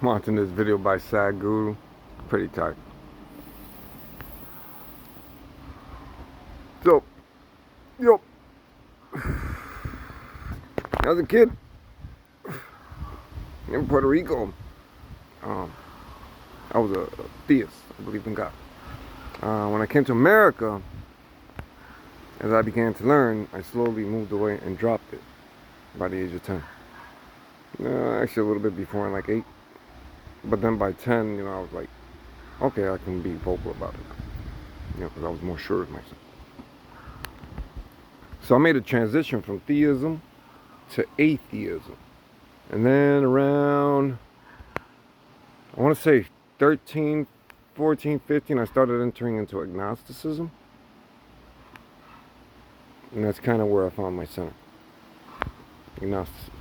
Watching this video by Sad Guru. Pretty tight. So, yo, as a kid in Puerto Rico, I was a theist. I believed in God. When I came to America, as I began to learn, I slowly moved away and dropped it by the age of 10. Actually, a little bit before, like 8. But then by 10, I was like, okay, I can be vocal about it. Because I was more sure of myself. So I made a transition from theism to atheism. And then around, I want to say 13, 14, 15, I started entering into agnosticism. And that's kind of where I found my center. Agnosticism.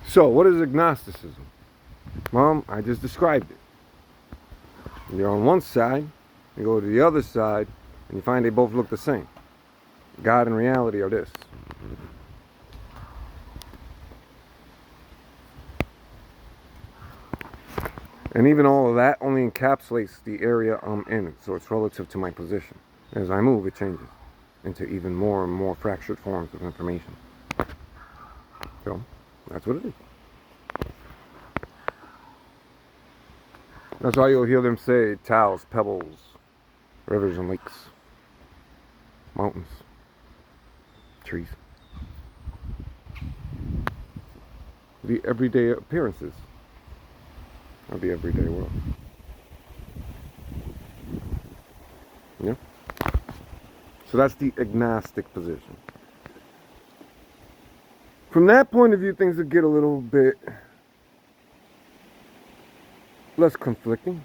So, what is agnosticism? Well, I just described it. You're on one side, you go to the other side, and you find they both look the same. God and reality are this. And even all of that only encapsulates the area I'm in, so it's relative to my position. As I move, it changes into even more and more fractured forms of information. So, that's what it is. That's why you'll hear them say tiles, pebbles, rivers and lakes, mountains, trees. The everyday appearances of the everyday world. Yeah? So that's the agnostic position. From that point of view, things will get a little bit less conflicting.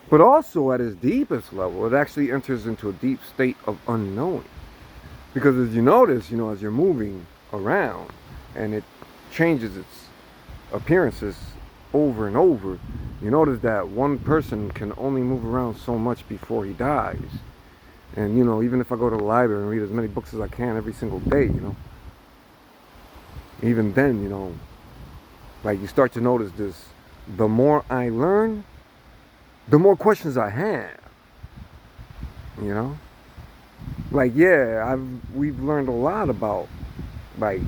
But also at its deepest level, it actually enters into a deep state of unknowing. Because as you notice, as you're moving around and it changes its appearances over and over, you notice that one person can only move around so much before he dies. And even if I go to the library and read as many books as I can every single day, even then, like you start to notice this. The more I learn, the more questions I have. Like, yeah, we've learned a lot about, like,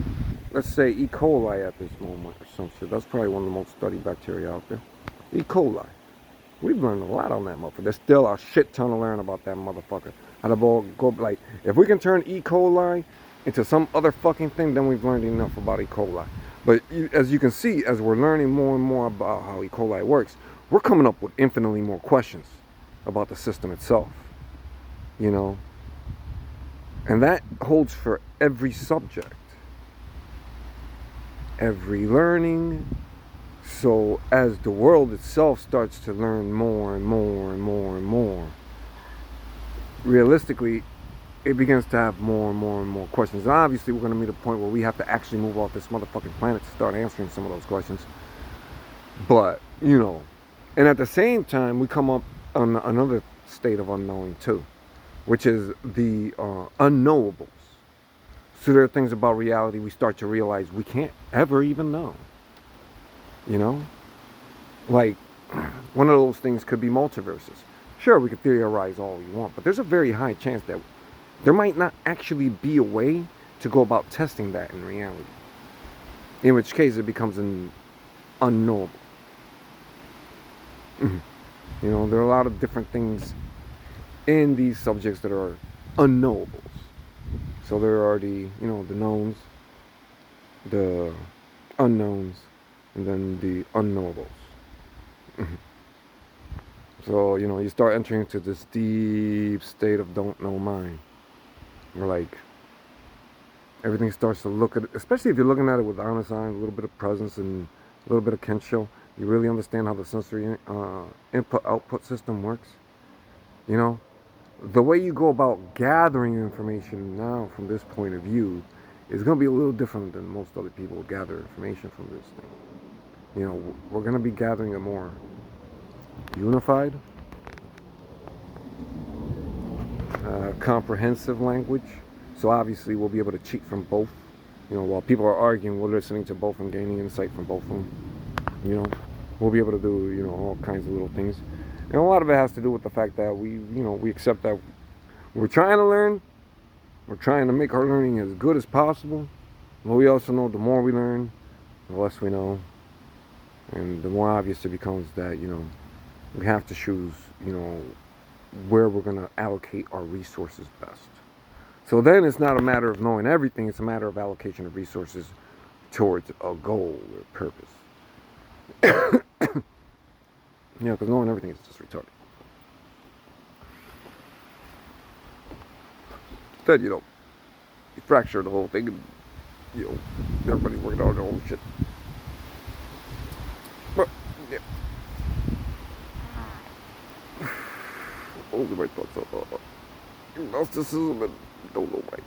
let's say E. coli at this moment or some shit. That's probably one of the most studied bacteria out there. E. coli. We've learned a lot on that motherfucker. There's still a shit ton to learn about that motherfucker. How to go, like, if we can turn E. coli into some other fucking thing, then we've learned enough about E. coli. But as you can see, as we're learning more and more about how E. coli works, we're coming up with infinitely more questions about the system itself. And that holds for every subject, every learning. So as the world itself starts to learn more and more and more and more, realistically, it begins to have more and more and more questions. And obviously, we're going to meet a point where we have to actually move off this motherfucking planet to start answering some of those questions. But, and at the same time, we come up on another state of unknowing too, which is the unknowables. So there are things about reality we start to realize we can't ever even know. Like, one of those things could be multiverses. Sure, we could theorize all we want, but there's a very high chance that there might not actually be a way to go about testing that in reality. In which case, it becomes an unknowable. There are a lot of different things in these subjects that are unknowables. So there are the knowns, the unknowns, and then the unknowables. So, you start entering into this deep state of don't know mind. Where, like, everything starts to look at it, especially if you're looking at it with honest eyes, a little bit of presence and a little bit of kinship. You really understand how the sensory input-output system works. The way you go about gathering information now from this point of view is going to be a little different than most other people gather information from this thing. We're going to be gathering a more unified, comprehensive language. So obviously we'll be able to cheat from both. While people are arguing, we're listening to both and gaining insight from both of them. You know, we'll be able to do, all kinds of little things. And a lot of it has to do with the fact that we accept that we're trying to learn. We're trying to make our learning as good as possible. But we also know the more we learn, the less we know. And the more obvious it becomes that, we have to choose, where we're going to allocate our resources best. So then it's not a matter of knowing everything, it's a matter of allocation of resources towards a goal or purpose. Because knowing everything is just retarded. Instead, you fracture the whole thing and, everybody's working on their own shit. But, yeah. Those are my thoughts on Agnosticism and don't know why.